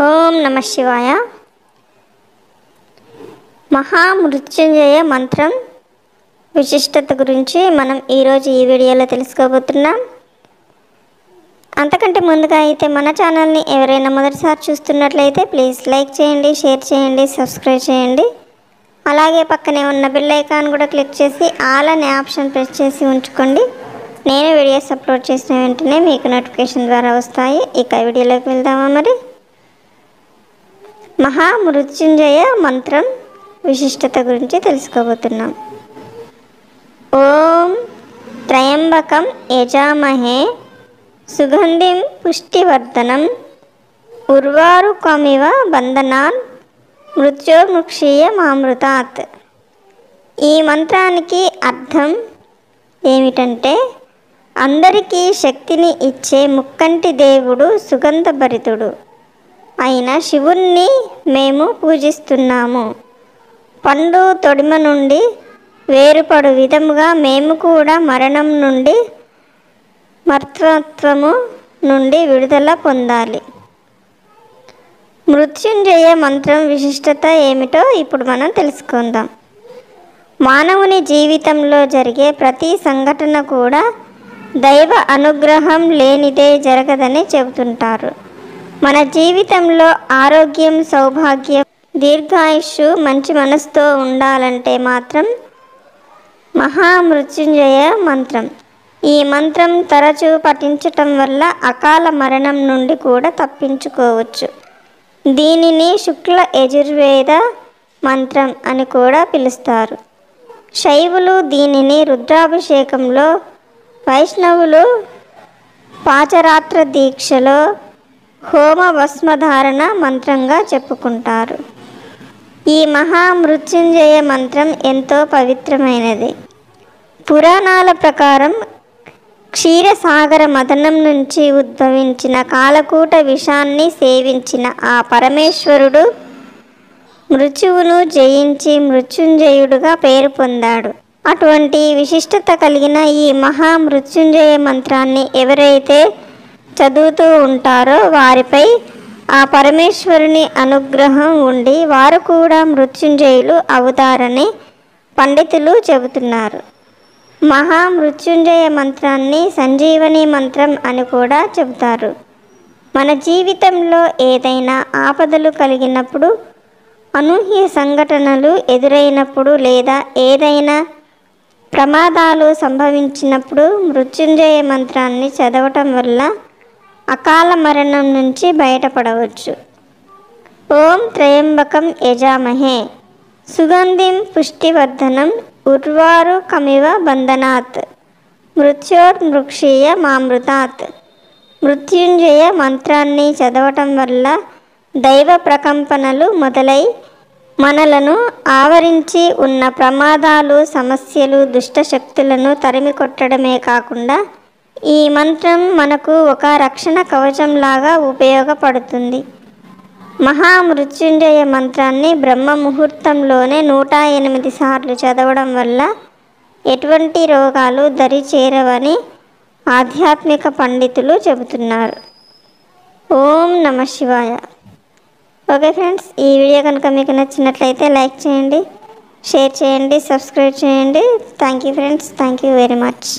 ఓం నమ శివాయ. మహామృత్యుంజయ మంత్రం విశిష్టత గురించి మనం ఈరోజు ఈ వీడియోలో తెలుసుకోబోతున్నాం. అంతకంటే ముందుగా అయితే మన ఛానల్ని ఎవరైనా మొదటిసారి చూస్తున్నట్లయితే ప్లీజ్ లైక్ చేయండి, షేర్ చేయండి, సబ్స్క్రైబ్ చేయండి. అలాగే పక్కనే ఉన్న బెల్ ఐకాన్ కూడా క్లిక్ చేసి ఆల్ అనే ఆప్షన్ ప్రెస్ చేసి ఉంచుకోండి. నేను వీడియోస్ అప్లోడ్ చేసిన వెంటనే మీకు నోటిఫికేషన్ ద్వారా వస్తాయి. ఇక వీడియోలోకి వెళ్దామా? మరి మహామృత్యుంజయ మంత్రం విశిష్టత గురించి తెలుసుకోబోతున్నాం. ఓం త్రయంబకం యజామహే సుగంధిం పుష్టివర్ధనం ఉర్వారుకమివ బంధనాన్ మృత్యోర్ముక్షీయమామృతాత్. ఈ మంత్రానికి అర్థం ఏమిటంటే, అందరికీ శక్తిని ఇచ్చే ముక్కంటి దేవుడు సుగంధభరితుడు అయిన శివుణ్ణి మేము పూజిస్తున్నాము. పండు తొడిమ నుండి వేరుపడు విధముగా మేము కూడా మరణం నుండి, మర్త్వత్వము నుండి విడుదల పొందాలి. మృత్యుంజయ మంత్రం విశిష్టత ఏమిటో ఇప్పుడు మనం తెలుసుకుందాం. మానవుని జీవితంలో జరిగే ప్రతి సంఘటన కూడా దైవ అనుగ్రహం లేనిదే జరగదని చెబుతుంటారు. మన జీవితంలో ఆరోగ్యం, సౌభాగ్యం, దీర్ఘాయుష్షు, మంచి మనసుతో ఉండాలంటే మాత్రం మహామృత్యుంజయ మంత్రం. ఈ మంత్రం తరచూ పఠించటం వల్ల అకాల మరణం నుండి కూడా తప్పించుకోవచ్చు. దీనిని శుక్ల యజుర్వేద మంత్రం అని కూడా పిలుస్తారు. శైవులు దీనిని రుద్రాభిషేకంలో, వైష్ణవులు పాచరాత్ర దీక్షలో హోమ భస్మధారణ మంత్రంగా చెప్పుకుంటారు. ఈ మహామృత్యుంజయ మంత్రం ఎంతో పవిత్రమైనది. పురాణాల ప్రకారం క్షీరసాగర మథనం నుంచి ఉద్భవించిన కాలకూట విషాన్ని సేవించిన ఆ పరమేశ్వరుడు మృత్యువును జయించి మృత్యుంజయుడుగా పేరు పొందాడు. అటువంటి విశిష్టత కలిగిన ఈ మహామృత్యుంజయ మంత్రాన్ని ఎవరైతే చదువుతూ ఉంటారో వారిపై ఆ పరమేశ్వరుని అనుగ్రహం ఉండి వారు కూడా మృత్యుంజయులు అవుతారని పండితులు చెబుతున్నారు. మహామృత్యుంజయ మంత్రాన్ని సంజీవని మంత్రం అని కూడా చెబుతారు. మన జీవితంలో ఏదైనా ఆపదలు కలిగినప్పుడు, అనూహ్య సంఘటనలు ఎదురైనప్పుడు లేదా ఏదైనా ప్రమాదాలు సంభవించినప్పుడు మృత్యుంజయ మంత్రాన్ని చదవటం వల్ల అకాల మరణం నుంచి బయటపడవచ్చు. ఓం త్రయంబకం యజామహే సుగంధిం పుష్టివర్ధనం ఉర్వారుకమివ బంధనాత్ మృత్యోర్ముక్షీయమామృతాత్. మృత్యుంజయ మంత్రాన్ని చదవటం వల్ల దైవ ప్రకంపనలు మొదలై మనలను ఆవరించి ఉన్న ప్రమాదాలు, సమస్యలు, దుష్టశక్తులను తరిమి కొట్టడమే కాకుండా ఈ మంత్రం మనకు ఒక రక్షణ కవచంలాగా ఉపయోగపడుతుంది. మహామృత్యుంజయ మంత్రాన్ని బ్రహ్మ ముహూర్తంలోనే 108 సార్లు చదవడం వల్ల ఎటువంటి రోగాలు దరి చేరవని ఆధ్యాత్మిక పండితులు చెబుతున్నారు. ఓం నమ శివాయ. ఓకే ఫ్రెండ్స్, ఈ వీడియో కనుక మీకు నచ్చినట్లయితే లైక్ చేయండి, షేర్ చేయండి, సబ్స్క్రైబ్ చేయండి. Thank you friends, thank you very much.